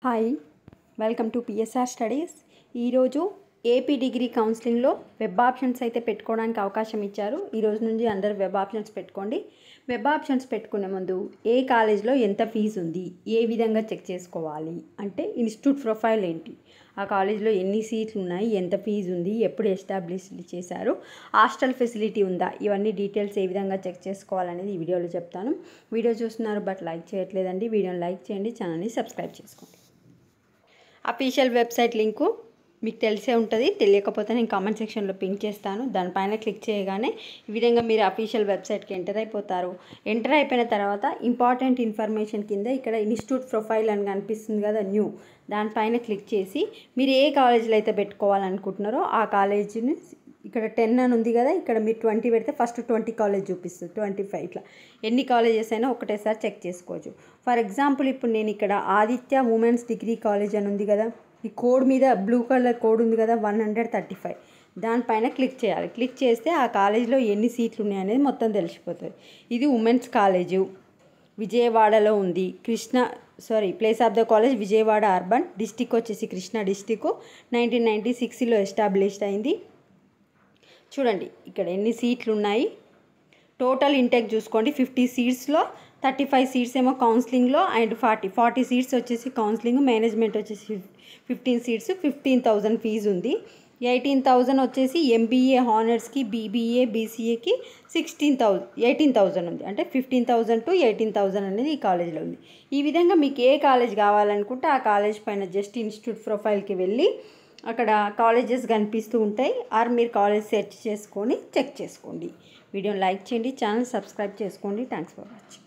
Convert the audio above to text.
Hi welcome to PSR studies. ఈరోజు AP degree కౌన్సిలింగ్లో web options అయితే పెట్టుకోవడానికి అవకాశం ఇచ్చారు. ఈరోజు నుంచి అందరూ వెబ్ ఆప్షన్స్ పెట్టుకోండి. వెబ్ ఆప్షన్స్ పెట్టుకునే ముందు ఏ కాలేజ్లో ఎంత ఫీజు ఉంది, ఏ విధంగా చెక్ చేసుకోవాలి అంటే ఇన్స్టిట్యూట్ ప్రొఫైల్ ఏంటి, ఆ కాలేజ్లో ఎన్ని సీట్లు ఉన్నాయి, ఎంత ఫీజు ఉంది, ఎప్పుడు ఎస్టాబ్లిష్ చేశారు, హాస్టల్ ఫెసిలిటీ ఉందా, ఇవన్నీ డీటెయిల్స్ ఏ విధంగా చెక్ చేసుకోవాలనేది ఈ వీడియోలో చెప్తాను. వీడియో చూస్తున్నారు బట్ లైక్ చేయట్లేదండి. వీడియోని లైక్ చేయండి, ఛానల్ని సబ్స్క్రైబ్ చేసుకోండి. అఫీషియల్ వెబ్సైట్ లింకు మీకు తెలిసే ఉంటుంది, తెలియకపోతే నేను కామెంట్ సెక్షన్లో పింక్ చేస్తాను. దానిపైన క్లిక్ చేయగానే ఈ విధంగా మీరు అఫీషియల్ వెబ్సైట్కి ఎంటర్ అయిపోతారు. ఎంటర్ అయిపోయిన తర్వాత ఇంపార్టెంట్ ఇన్ఫర్మేషన్ కింద ఇక్కడ ఇన్స్టిట్యూట్ ప్రొఫైల్ అని కనిపిస్తుంది కదా, న్యూ, దానిపైన క్లిక్ చేసి మీరు ఏ కాలేజీలో అయితే పెట్టుకోవాలనుకుంటున్నారో ఆ కాలేజీని ఇక్కడ 10 అని ఉంది కదా, ఇక్కడ మీరు 20 పెడితే ఫస్ట్ 20 కాలేజ్ చూపిస్తుంది, 25 ఇట్లా ఎన్ని కాలేజెస్ అయినా ఒకటేసారి చెక్ చేసుకోవచ్చు. ఫర్ ఎగ్జాంపుల్ ఇప్పుడు నేను ఇక్కడ ఆదిత్య ఉమెన్స్ డిగ్రీ కాలేజ్ అని ఉంది కదా, ఈ కోడ్ మీద బ్లూ కలర్ కోడ్ ఉంది కదా 135, దానిపైన క్లిక్ చేయాలి. క్లిక్ చేస్తే ఆ కాలేజీలో ఎన్ని సీట్లు ఉన్నాయనేది మొత్తం తెలిసిపోతుంది. ఇది ఉమెన్స్ కాలేజు, విజయవాడలో ఉంది. Place of the college Vijayawada urban, district వచ్చేసి కృష్ణా డిస్టిక్, 1996లో ఎస్టాబ్లిష్డ్ అయింది. చూడండి ఇక్కడ ఎన్ని సీట్లు ఉన్నాయి. టోటల్ ఇంటెక్ చూసుకోండి, 50 సీట్స్లో 35 సీట్స్ ఏమో కౌన్సిలింగ్లో అండ్ 40 సీట్స్ వచ్చేసి కౌన్సిలింగ్, మేనేజ్మెంట్ వచ్చేసి 15 సీట్స్, 15,000 ఫీజు ఉంది. 18,000 వచ్చేసి ఎంబీఏ హానర్స్కి, బీబీఏ బీసీఏకి 18,000 ఉంది. అంటే 15,000 to 18,000 అనేది ఈ కాలేజ్లో ఉంది. ఈ విధంగా మీకు ఏ కాలేజ్ కావాలనుకుంటే ఆ కాలేజ్ పైన జస్ట్ ఇన్స్టిట్యూట్ ప్రొఫైల్కి వెళ్ళి అక్కడ కాలేజెస్ కనిపిస్తూ ఉంటాయి, ఆర్ మీరు కాలేజ్ సెర్చ్ చేసుకొని చెక్ చేసుకోండి. వీడియోని లైక్ చేయండి, ఛానల్ సబ్స్క్రైబ్ చేసుకోండి. Thanks for watching.